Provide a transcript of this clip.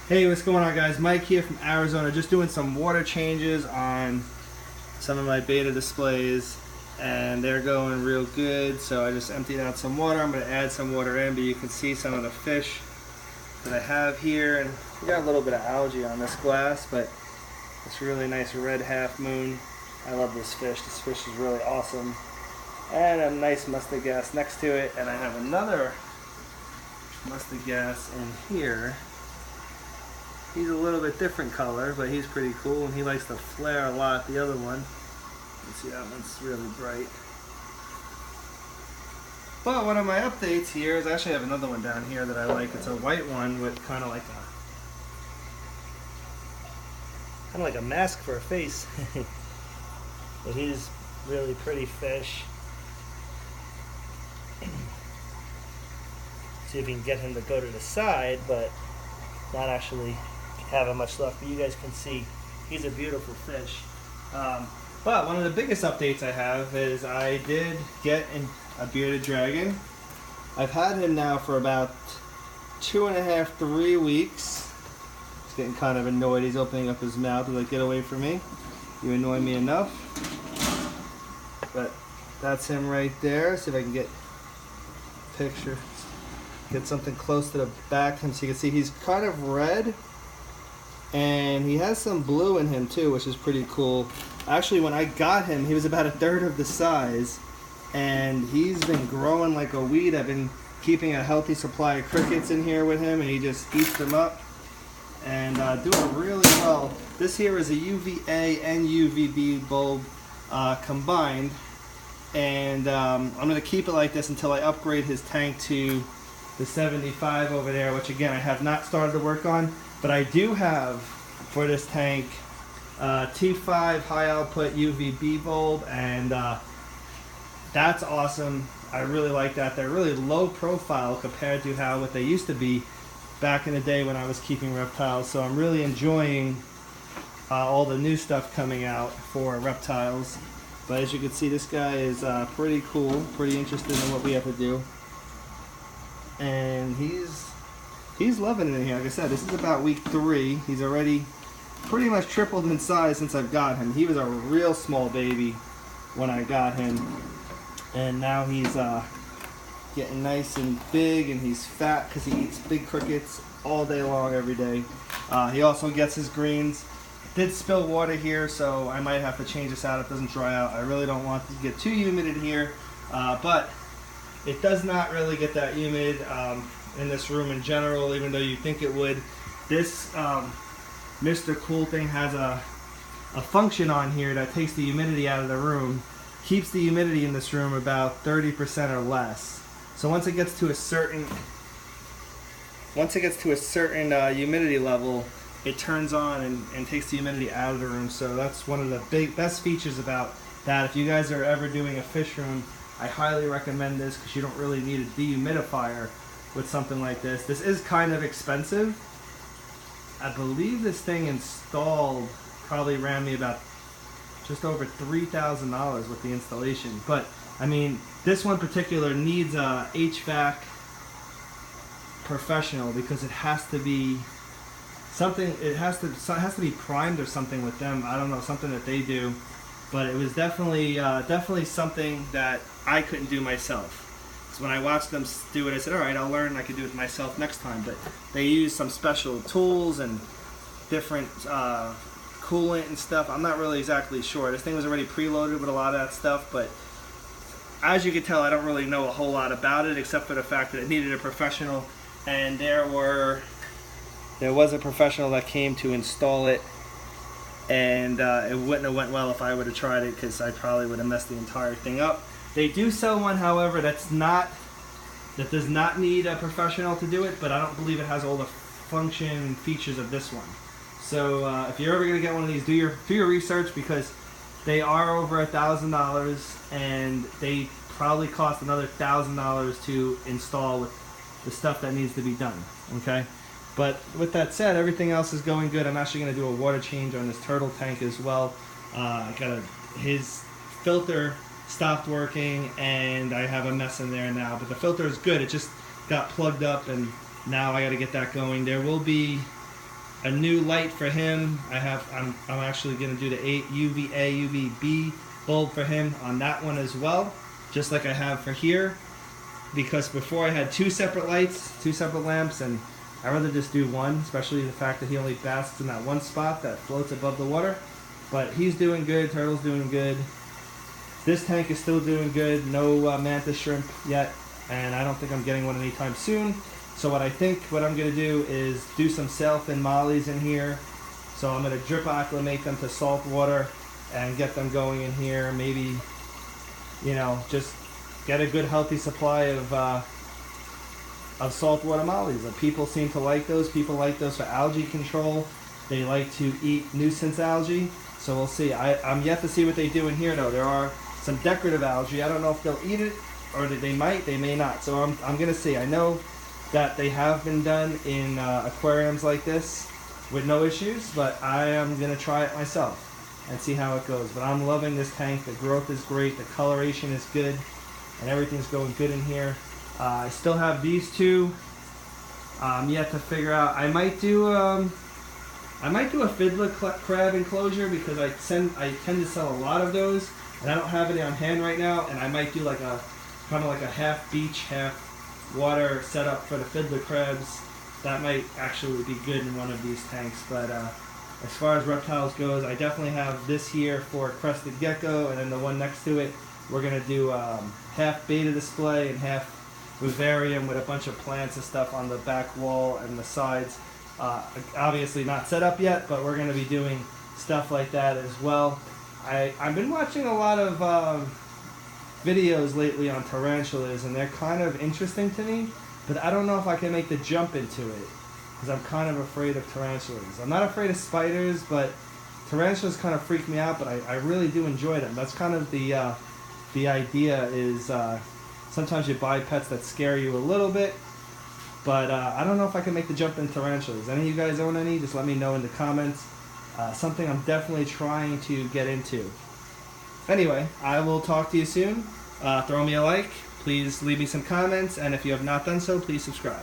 Hey, what's going on, guys? Mike here from Arizona, just doing some water changes on some of my Betta displays, and they're going real good. So I just emptied out some water. I'm going to add some water in, but you can see some of the fish that I have here, and we got a little bit of algae on this glass, but it's a really nice red half moon. I love this fish. This fish is really awesome, and a nice mustard gas next to it, and I have another mustard gas in here. He's a little bit different color, but he's pretty cool, and he likes to flare a lot. The other one, you can see that one's really bright. But one of my updates here is I actually have another one down here that I like. It's a white one with kind of like a mask for a face. But he's really pretty fish. See if we can get him to go to the side, but not actually having much luck. But you guys can see he's a beautiful fish. But one of the biggest updates I have is I did get a bearded dragon. I've had him now for about 2.5, 3 weeks. He's getting kind of annoyed. He's opening up his mouth. He's like, get away from me. You annoy me enough. But that's him right there. See if I can get a picture. Get something close to the back of him so you can see he's kind of red. And he has some blue in him too, which is pretty cool. Actually, when I got him, he was about 1/3 of the size. And he's been growing like a weed. I've been keeping a healthy supply of crickets in here with him, and he just eats them up. And doing really well. This here is a UVA and UVB bulb combined. And I'm going to keep it like this until I upgrade his tank to the 75 over there, which again I have not started to work on. But I do have for this tank T5 high output UVB bulb, and that's awesome. I really like that. They're really low profile compared to what they used to be back in the day when I was keeping reptiles. So I'm really enjoying all the new stuff coming out for reptiles. But as you can see, this guy is pretty cool, pretty interested in what we have to do. And he's loving it in here. Like I said, this is about week 3. He's already pretty much tripled in size since I've got him. He was a real small baby when I got him, and now he's getting nice and big, and he's fat because he eats big crickets all day long every day. He also gets his greens. Did spill water here, so I might have to change this out if it doesn't dry out. I really don't want to get too humid in here, but it does not really get that humid in this room in general, even though you think it would. This Mr. Cool thing has a function on here that takes the humidity out of the room, keeps the humidity in this room about 30% or less. So once it gets to a certain humidity level, it turns on and takes the humidity out of the room. So that's one of the best features about that. If you guys are ever doing a fish room, I highly recommend this because you don't really need a dehumidifier with something like this. This is kind of expensive. I believe this thing installed probably ran me about just over $3,000 with the installation. But I mean, this one particular needs a HVAC professional because it has to be something. It has to be primed or something with them. I don't know, something that they do. But it was definitely something that I couldn't do myself. So when I watched them do it, I said, all right, I'll learn. I can do it myself next time. But they use some special tools and different coolant and stuff. I'm not really exactly sure. This thing was already preloaded with a lot of that stuff, but as you can tell, I don't really know a whole lot about it except for the fact that it needed a professional, and there was a professional that came to install it, and it wouldn't have went well if I would have tried it because I probably would have messed the entire thing up. They do sell one, however, that does not need a professional to do it, but I don't believe it has all the function features of this one. So if you're ever going to get one of these, do your research because they are over $1,000, and they probably cost another $1,000 to install with the stuff that needs to be done. Okay, but with that said, everything else is going good. I'm actually going to do a water change on this turtle tank as well. His filter stopped working, and I have a mess in there now. But the filter is good. It just got plugged up, and now I got to get that going. There will be a new light for him. I'm actually going to do the UVA UVB bulb for him on that one as well, just like I have for here, because before I had two separate lights, two separate lamps, and I'd rather just do one, especially the fact that he only basks in that one spot that floats above the water. But he's doing good, Turtle's doing good. This tank is still doing good, no mantis shrimp yet, and I don't think I'm getting one anytime soon. So what I'm going to do is do some sailfin mollies in here. So I'm going to drip acclimate them to salt water and get them going in here. Maybe, you know, just get a good healthy supply of saltwater mollies. People seem to like those. People like those for algae control. They like to eat nuisance algae. So we'll see. I'm yet to see what they do in here though. There are some decorative algae. I don't know if they'll eat it, or they might, they may not. So I'm going to see. I know that they have been done in aquariums like this with no issues, but I am going to try it myself and see how it goes. But I'm loving this tank. The growth is great, the coloration is good, and everything's going good in here. I still have these two yet to figure out. I might do a fiddler crab enclosure, because I tend to sell a lot of those, and I don't have any on hand right now. And I might do like a kind of like a half beach, half water setup for the fiddler crabs. That might actually be good in one of these tanks. But as far as reptiles goes, I definitely have this here for crested gecko, and then the one next to it, we're gonna do half beta display and half vivarium with a bunch of plants and stuff on the back wall and the sides. Obviously not set up yet, but we're gonna be doing stuff like that as well. I've been watching a lot of videos lately on tarantulas, and they're kind of interesting to me, but I don't know if I can make the jump into it, because I'm kind of afraid of tarantulas. I'm not afraid of spiders, but tarantulas kind of freak me out, but I really do enjoy them. That's kind of the idea is sometimes you buy pets that scare you a little bit, but I don't know if I can make the jump in tarantulas. Any of you guys own any? Just let me know in the comments. Something I'm definitely trying to get into. Anyway, I will talk to you soon. Throw me a like, please leave me some comments, and if you have not done so, please subscribe.